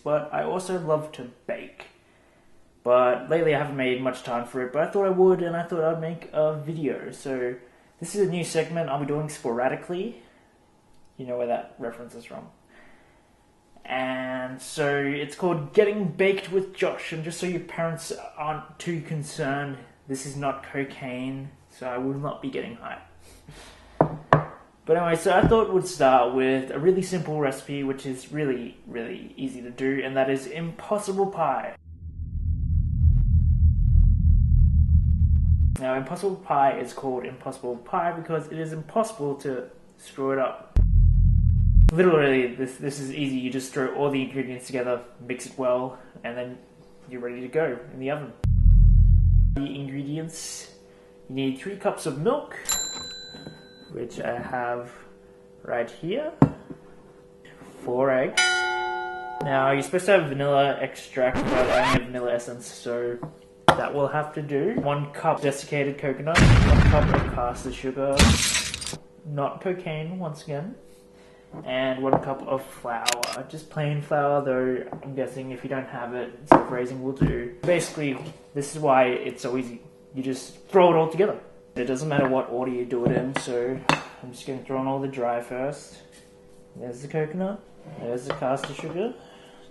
but I also love to bake. But lately I haven't made much time for it, but I thought I would, and I thought I'd make a video. So this is a new segment I'll be doing sporadically. You know where that reference is from. And so it's called Getting Baked with Josh, and just so your parents aren't too concerned, this is not cocaine, so I will not be getting high. But anyway, so I thought we'd start with a really simple recipe, which is really, really easy to do, and that is Impossible Pie. Now, Impossible Pie is called Impossible Pie because it is impossible to screw it up. Literally, this is easy. You just throw all the ingredients together, mix it well, and then you're ready to go in the oven. The ingredients: you need 3 cups of milk, which I have right here, 4 eggs. Now, you're supposed to have vanilla extract, but I only have vanilla essence, so that will have to do. 1 cup desiccated coconut, 1 cup of caster sugar, not cocaine once again, and 1 cup of flour. Just plain flour, though I'm guessing if you don't have it, self-raising will do. Basically, this is why it's so easy. You just throw it all together. It doesn't matter what order you do it in, so I'm just going to throw in all the dry first. There's the coconut, there's the caster sugar.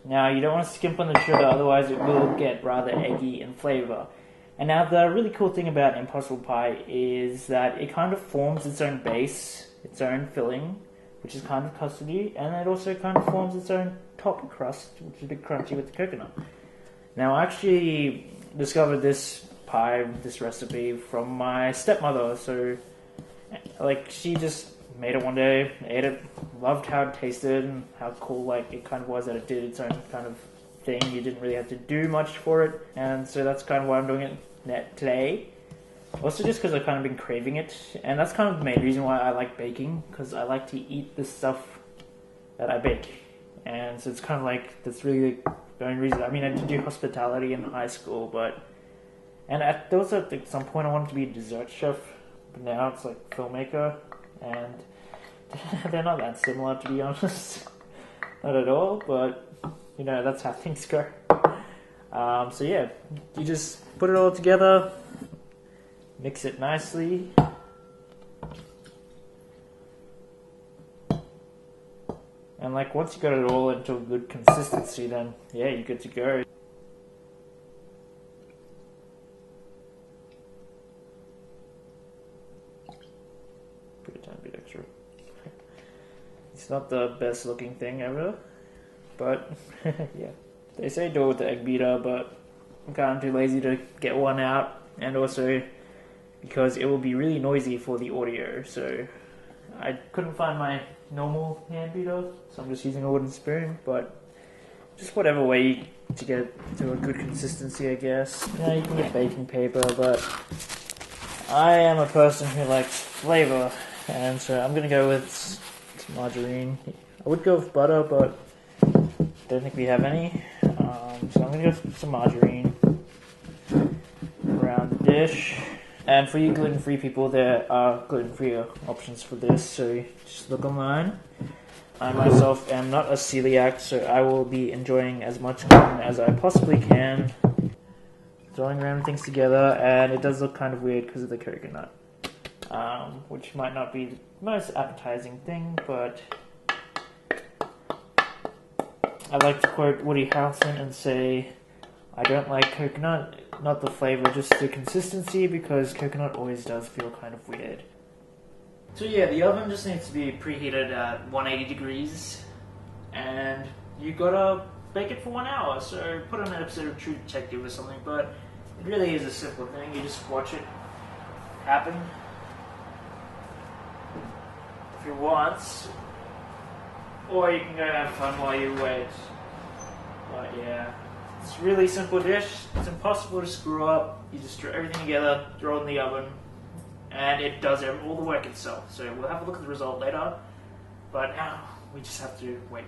Now, you don't want to skimp on the sugar, otherwise it will get rather eggy in flavour. And now the really cool thing about Impossible Pie is that it kind of forms its own base, its own filling, which is kind of custardy, and it also kind of forms its own top crust, which is a bit crunchy with the coconut. Now, I actually discovered this pie, this recipe, from my stepmother. So, like, she just made it one day, ate it, loved how it tasted and how cool, like, it kind of was that it did its own kind of thing. You didn't really have to do much for it, and so that's kind of why I'm doing it today. Also, just because I've kind of been craving it, and that's kind of the main reason why I like baking, because I like to eat the stuff that I bake. And so it's kind of like, that's really the only reason. I mean, I did do hospitality in high school, and there was at some point I wanted to be a dessert chef, but now it's like filmmaker, and they're not that similar, to be honest. Not at all, but you know, that's how things go. So yeah, you just put it all together, mix it nicely, and like once you got it all into a good consistency, then yeah, you're good to go. Put a tiny bit extra. It's not the best looking thing ever, but yeah. They say do it with the egg beater, but I'm kind of too lazy to get one out, and also because it will be really noisy for the audio, so I couldn't find my normal hand beater, so I'm just using a wooden spoon, but just whatever way to get to a good consistency, I guess. Yeah, you can get baking paper, but I am a person who likes flavor, and so I'm going to go with some margarine. I would go with butter, but I don't think we have any, so I'm going to go with some margarine around the dish. And for you gluten-free people, there are gluten-free options for this, so just look online. I myself am not a celiac, so I will be enjoying as much gluten as I possibly can. Throwing random things together, and it does look kind of weird because of the coconut, which might not be the most appetizing thing, but I like to quote Woody Harrelson and say, I don't like coconut, not the flavor, just the consistency, because coconut always does feel kind of weird. So yeah, the oven just needs to be preheated at 180 degrees, and you gotta bake it for 1 hour, so put on an episode of True Detective or something, but it really is a simple thing. You just watch it happen if you want, or you can go have fun while you wait. But yeah, it's a really simple dish. It's impossible to screw up. You just throw everything together, throw it in the oven, and it does all the work itself. So we'll have a look at the result later, but now we just have to wait.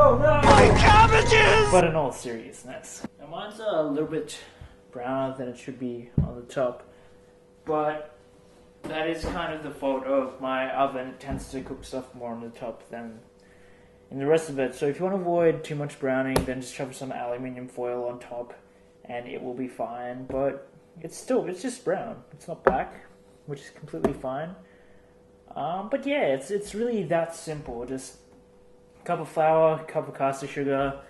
Oh no! My cabbages! But in all seriousness, now mine's a little bit browner than it should be on the top, but that is kind of the fault of my oven. It tends to cook stuff more on the top than in the rest of it. So if you want to avoid too much browning, then just shove some aluminium foil on top and it will be fine. But it's just brown. It's not black, which is completely fine. But yeah, it's really that simple. Just a cup of flour, cup of caster sugar,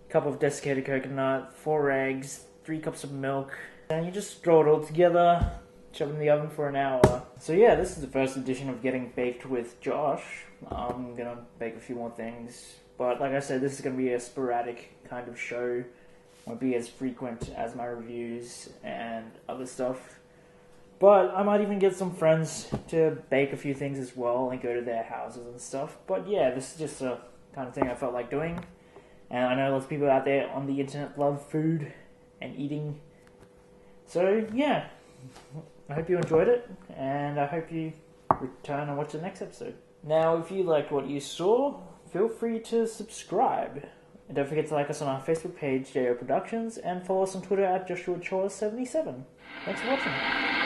cup of desiccated coconut, 4 eggs, 3 cups of milk, and you just throw it all together, shove it in the oven for an hour. So yeah, this is the first edition of Getting Baked with Josh. I'm gonna bake a few more things, but like I said, this is gonna be a sporadic kind of show. Won't be as frequent as my reviews and other stuff. But I might even get some friends to bake a few things as well and go to their houses and stuff. But yeah, this is just a kind of thing I felt like doing. And I know lots of people out there on the internet love food and eating. So yeah, I hope you enjoyed it, and I hope you return and watch the next episode. Now, if you liked what you saw, feel free to subscribe. And don't forget to like us on our Facebook page, JO Productions, and follow us on Twitter at JoshuaChaw77. Thanks for watching.